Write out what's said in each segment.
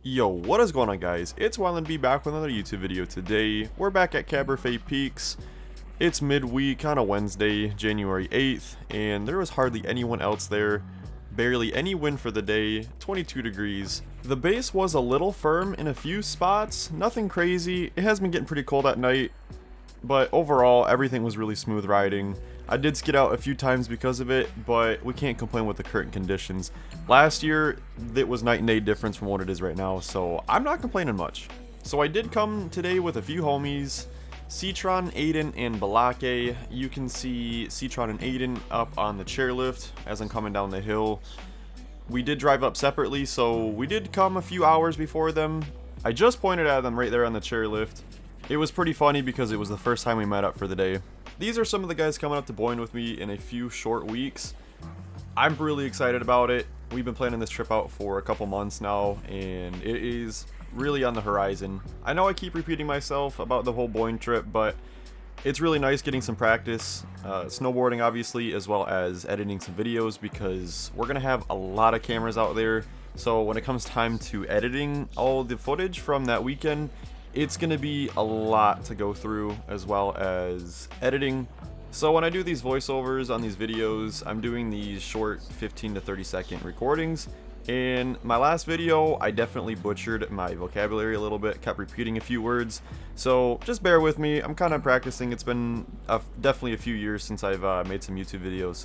Yo, what is going on, guys? It's Wildin' B back with another YouTube video today. We're back at Caberfae Peaks. It's midweek on a Wednesday, January 8th, and there was hardly anyone else there. Barely any wind for the day, 22 degrees. The base was a little firm in a few spots, nothing crazy. It has been getting pretty cold at night, but overall everything was really smooth riding. I did skid out a few times because of it, but we can't complain with the current conditions. Last year, it was night and day difference from what it is right now, so I'm not complaining much. So I did come today with a few homies, Citron, Aiden, and Balake. You can see Citron and Aiden up on the chairlift as I'm coming down the hill. We did drive up separately, so we did come a few hours before them. I just pointed at them right there on the chairlift. It was pretty funny because it was the first time we met up for the day. These are some of the guys coming up to Boyne with me in a few short weeks. I'm really excited about it. We've been planning this trip out for a couple months now, and it is really on the horizon. I know I keep repeating myself about the whole Boyne trip, but it's really nice getting some practice, snowboarding obviously, as well as editing some videos, because we're gonna have a lot of cameras out there. So when it comes time to editing all the footage from that weekend, it's going to be a lot to go through, as well as editing. So when I do these voiceovers on these videos, I'm doing these short 15 to 30 second recordings. In my last video, I definitely butchered my vocabulary a little bit, kept repeating a few words. So just bear with me, I'm kind of practicing. It's been definitely a few years since I've made some YouTube videos.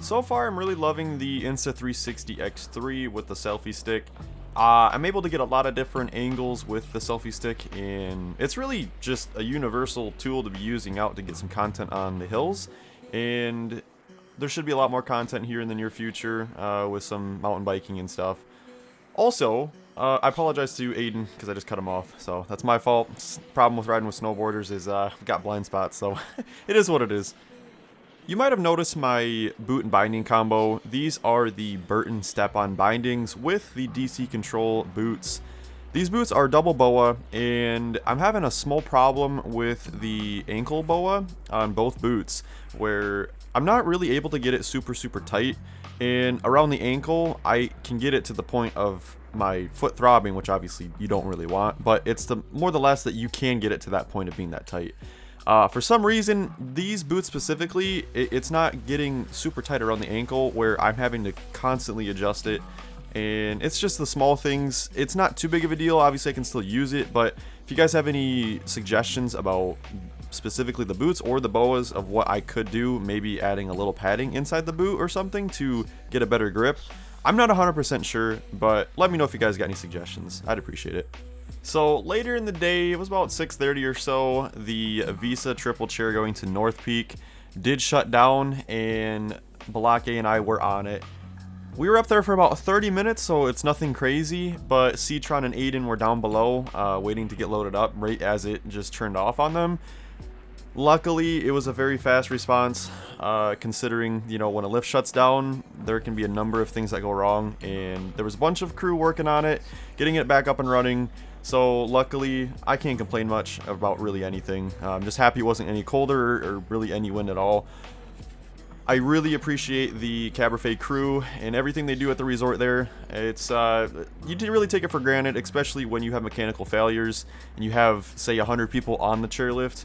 So far I'm really loving the Insta360 X3 with the selfie stick. I'm able to get a lot of different angles with the selfie stick, and it's really just a universal tool to be using out to get some content on the hills. And there should be a lot more content here in the near future with some mountain biking and stuff. Also, I apologize to Aiden because I just cut him off, so that's my fault. Problem with riding with snowboarders is I've got blind spots, so it is what it is. You might have noticed my boot and binding combo. These are the Burton Step-on bindings with the DC control boots. These boots are double BOA, and I'm having a small problem with the ankle BOA on both boots, where I'm not really able to get it super tight, and around the ankle I can get it to the point of my foot throbbing, which obviously you don't really want, but it's the more the less that you can get it to that point of being that tight. For some reason, these boots specifically, it's not getting super tight around the ankle, where I'm having to constantly adjust it. And it's just the small things. It's not too big of a deal. Obviously, I can still use it. But if you guys have any suggestions about specifically the boots or the BOAs of what I could do, maybe adding a little padding inside the boot or something to get a better grip, I'm not 100% sure. But let me know if you guys got any suggestions. I'd appreciate it. So later in the day, it was about 6:30 or so, the Visa triple chair going to North Peak did shut down, and Balake and I were on it. We were up there for about 30 minutes, so it's nothing crazy, but Citron and Aiden were down below waiting to get loaded up right as it just turned off on them. Luckily, it was a very fast response, considering, you know, when a lift shuts down, there can be a number of things that go wrong, and there was a bunch of crew working on it, getting it back up and running. So luckily, I can't complain much about really anything. I'm just happy it wasn't any colder or really any wind at all. I really appreciate the Caberfae crew and everything they do at the resort there. It's you did really take it for granted, especially when you have mechanical failures and you have, say, 100 people on the chairlift.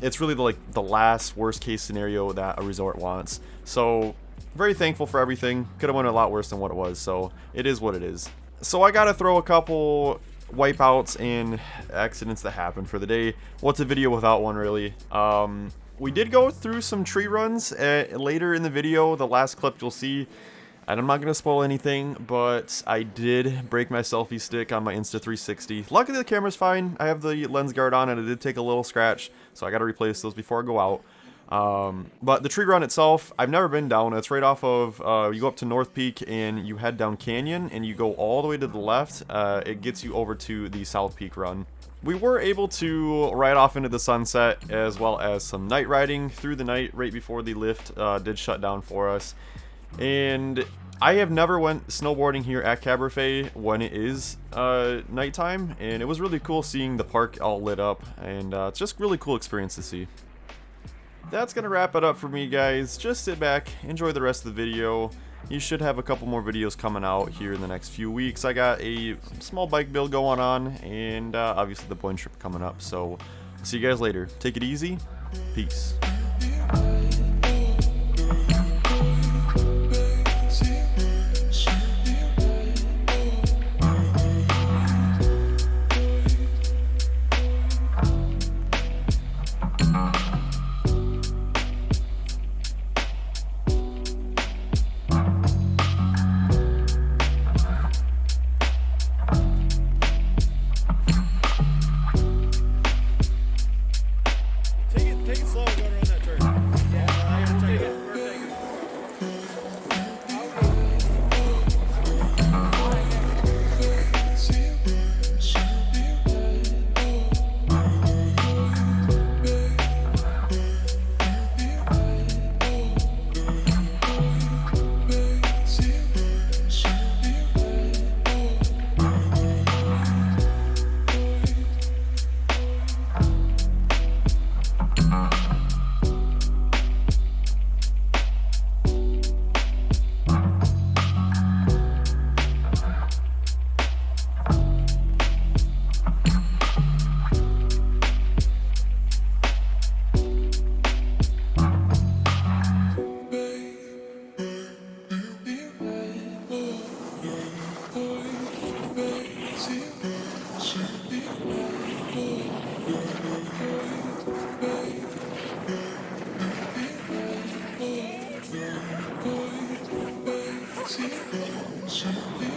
It's really the last worst case scenario that a resort wants. So very thankful for everything. Could have went a lot worse than what it was, so it is what it is. So I gotta throw a couple wipeouts and accidents that happened for the day. What's a video without one, really? We did go through some tree runs later in the video. The last clip you'll see, and I'm not going to spoil anything, but I did break my selfie stick on my Insta360. Luckily the camera's fine. I have the lens guard on, and it did take a little scratch, so I got to replace those before I go out. But the tree run itself, I've never been down. It's right off of, you go up to North Peak and you head down Canyon and you go all the way to the left. It gets you over to the South Peak run. We were able to ride off into the sunset, as well as some night riding through the night right before the lift did shut down for us. And I have never went snowboarding here at Caberfae when it is nighttime, and it was really cool seeing the park all lit up, and it's just really cool experience to see. that's going to wrap it up for me, guys. Just sit back, enjoy the rest of the video. You should have a couple more videos coming out here in the next few weeks. I got a small bike build going on, and obviously the Boyne trip coming up. So, see you guys later. Take it easy. Peace. Take it slow going around that turn. Yeah, I gotta take it. We're taking it. Chairlift.